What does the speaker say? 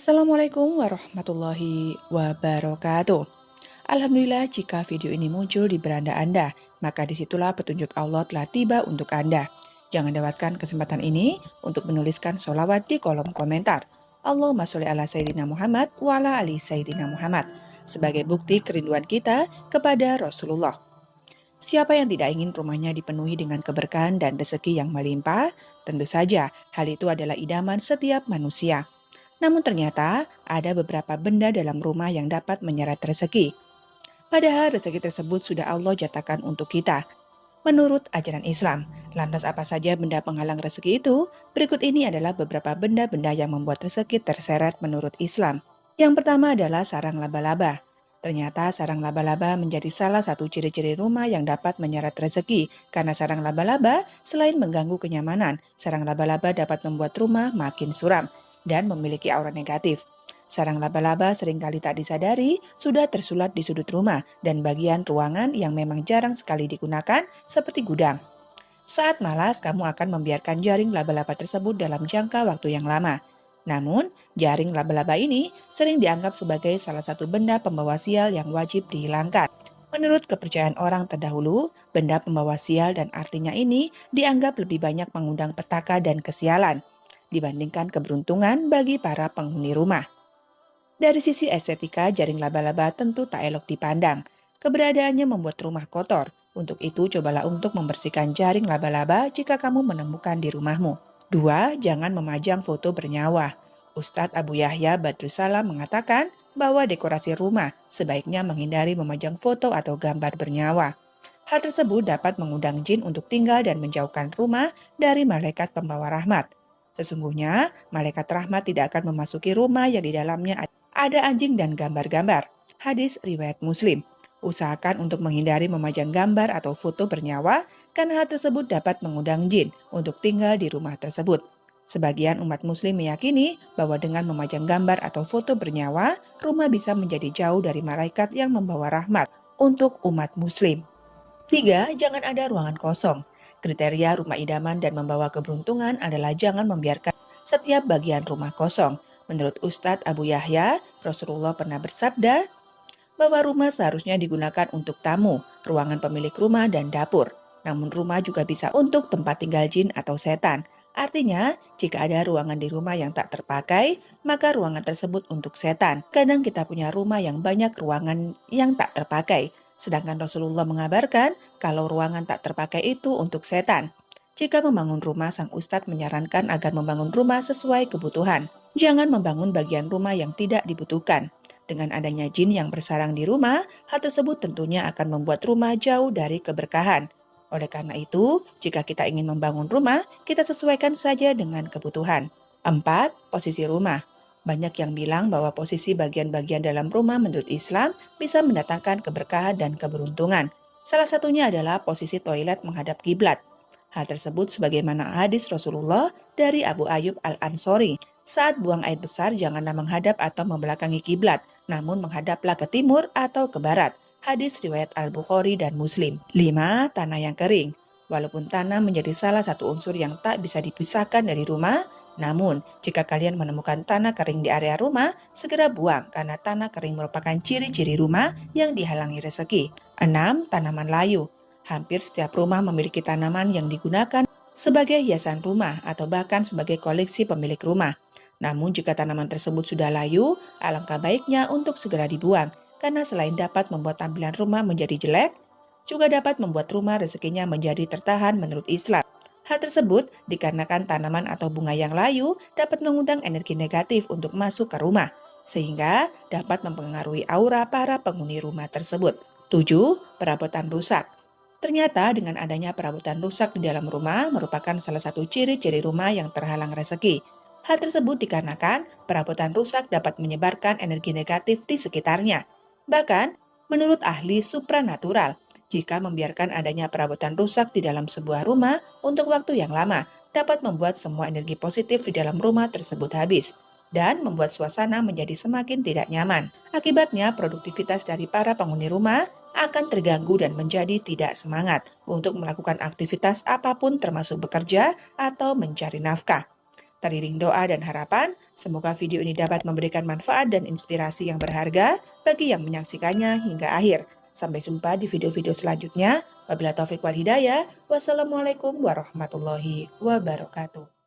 Assalamualaikum warahmatullahi wabarakatuh. Alhamdulillah jika video ini muncul di beranda Anda, maka disitulah petunjuk Allah telah tiba untuk Anda. Jangan lewatkan kesempatan ini untuk menuliskan sholawat di kolom komentar. Allahumma sholli ala Sayyidina Muhammad wa ala ali Sayyidina Muhammad. Sebagai bukti kerinduan kita kepada Rasulullah. Siapa yang tidak ingin rumahnya dipenuhi dengan keberkahan dan rezeki yang melimpah? Tentu saja, hal itu adalah idaman setiap manusia. Namun ternyata ada beberapa benda dalam rumah yang dapat menyeret rezeki. Padahal rezeki tersebut sudah Allah jatahkan untuk kita. Menurut ajaran Islam, lantas apa saja benda penghalang rezeki itu? Berikut ini adalah beberapa benda-benda yang membuat rezeki terseret menurut Islam. Yang pertama adalah sarang laba-laba. Ternyata sarang laba-laba menjadi salah satu ciri-ciri rumah yang dapat menyeret rezeki. Karena sarang laba-laba selain mengganggu kenyamanan, sarang laba-laba dapat membuat rumah makin suram dan memiliki aura negatif. Sarang laba-laba seringkali tak disadari sudah tersulat di sudut rumah dan bagian ruangan yang memang jarang sekali digunakan seperti gudang. Saat malas, kamu akan membiarkan jaring laba-laba tersebut dalam jangka waktu yang lama. Namun, jaring laba-laba ini sering dianggap sebagai salah satu benda pembawa sial yang wajib dihilangkan. Menurut kepercayaan orang terdahulu, benda pembawa sial dan artinya ini dianggap lebih banyak mengundang petaka dan kesialan dibandingkan keberuntungan bagi para penghuni rumah. Dari sisi estetika, jaring laba-laba tentu tak elok dipandang. Keberadaannya membuat rumah kotor. Untuk itu, cobalah untuk membersihkan jaring laba-laba jika kamu menemukan di rumahmu. 2. Jangan memajang foto bernyawa. Ustadz Abu Yahya Badrussalam mengatakan bahwa dekorasi rumah sebaiknya menghindari memajang foto atau gambar bernyawa. Hal tersebut dapat mengundang jin untuk tinggal dan menjauhkan rumah dari malaikat pembawa rahmat. Sesungguhnya, malaikat rahmat tidak akan memasuki rumah yang di dalamnya ada anjing dan gambar-gambar. Hadis riwayat Muslim. Usahakan untuk menghindari memajang gambar atau foto bernyawa karena hal tersebut dapat mengundang jin untuk tinggal di rumah tersebut. Sebagian umat muslim meyakini bahwa dengan memajang gambar atau foto bernyawa, rumah bisa menjadi jauh dari malaikat yang membawa rahmat untuk umat muslim. 3. Jangan ada ruangan kosong. Kriteria rumah idaman dan membawa keberuntungan adalah jangan membiarkan setiap bagian rumah kosong. Menurut Ustadz Abu Yahya, Rasulullah pernah bersabda bahwa rumah seharusnya digunakan untuk tamu, ruangan pemilik rumah, dan dapur. Namun rumah juga bisa untuk tempat tinggal jin atau setan. Artinya, jika ada ruangan di rumah yang tak terpakai, maka ruangan tersebut untuk setan. Kadang kita punya rumah yang banyak ruangan yang tak terpakai. Sedangkan Rasulullah mengabarkan kalau ruangan tak terpakai itu untuk setan. Jika membangun rumah, sang ustadz menyarankan agar membangun rumah sesuai kebutuhan. Jangan membangun bagian rumah yang tidak dibutuhkan. Dengan adanya jin yang bersarang di rumah, hal tersebut tentunya akan membuat rumah jauh dari keberkahan. Oleh karena itu, jika kita ingin membangun rumah, kita sesuaikan saja dengan kebutuhan. 4. Posisi rumah. Banyak yang bilang bahwa posisi bagian-bagian dalam rumah menurut Islam bisa mendatangkan keberkahan dan keberuntungan. Salah satunya adalah posisi toilet menghadap kiblat. Hal tersebut sebagaimana hadis Rasulullah dari Abu Ayyub Al-Ansori. Saat buang air besar janganlah menghadap atau membelakangi kiblat, namun menghadaplah ke timur atau ke barat. Hadis riwayat Al-Bukhari dan Muslim. 5. Tanah yang kering. Walaupun tanah menjadi salah satu unsur yang tak bisa dipisahkan dari rumah, namun jika kalian menemukan tanah kering di area rumah, segera buang karena tanah kering merupakan ciri-ciri rumah yang dihalangi rezeki. 6. Tanaman layu. Hampir setiap rumah memiliki tanaman yang digunakan sebagai hiasan rumah atau bahkan sebagai koleksi pemilik rumah. Namun jika tanaman tersebut sudah layu, alangkah baiknya untuk segera dibuang, karena selain dapat membuat tampilan rumah menjadi jelek, juga dapat membuat rumah rezekinya menjadi tertahan menurut Islam. Hal tersebut dikarenakan tanaman atau bunga yang layu dapat mengundang energi negatif untuk masuk ke rumah, sehingga dapat mempengaruhi aura para penghuni rumah tersebut. 7. Perabotan rusak. Ternyata dengan adanya perabotan rusak di dalam rumah merupakan salah satu ciri-ciri rumah yang terhalang rezeki. Hal tersebut dikarenakan perabotan rusak dapat menyebarkan energi negatif di sekitarnya. Bahkan, menurut ahli supranatural, jika membiarkan adanya perabotan rusak di dalam sebuah rumah untuk waktu yang lama, dapat membuat semua energi positif di dalam rumah tersebut habis dan membuat suasana menjadi semakin tidak nyaman. Akibatnya, produktivitas dari para penghuni rumah akan terganggu dan menjadi tidak semangat untuk melakukan aktivitas apapun termasuk bekerja atau mencari nafkah. Teriring doa dan harapan, semoga video ini dapat memberikan manfaat dan inspirasi yang berharga bagi yang menyaksikannya hingga akhir. Sampai jumpa di video-video selanjutnya. Wabillahi taufiq wal hidayah. Wassalamualaikum warahmatullahi wabarakatuh.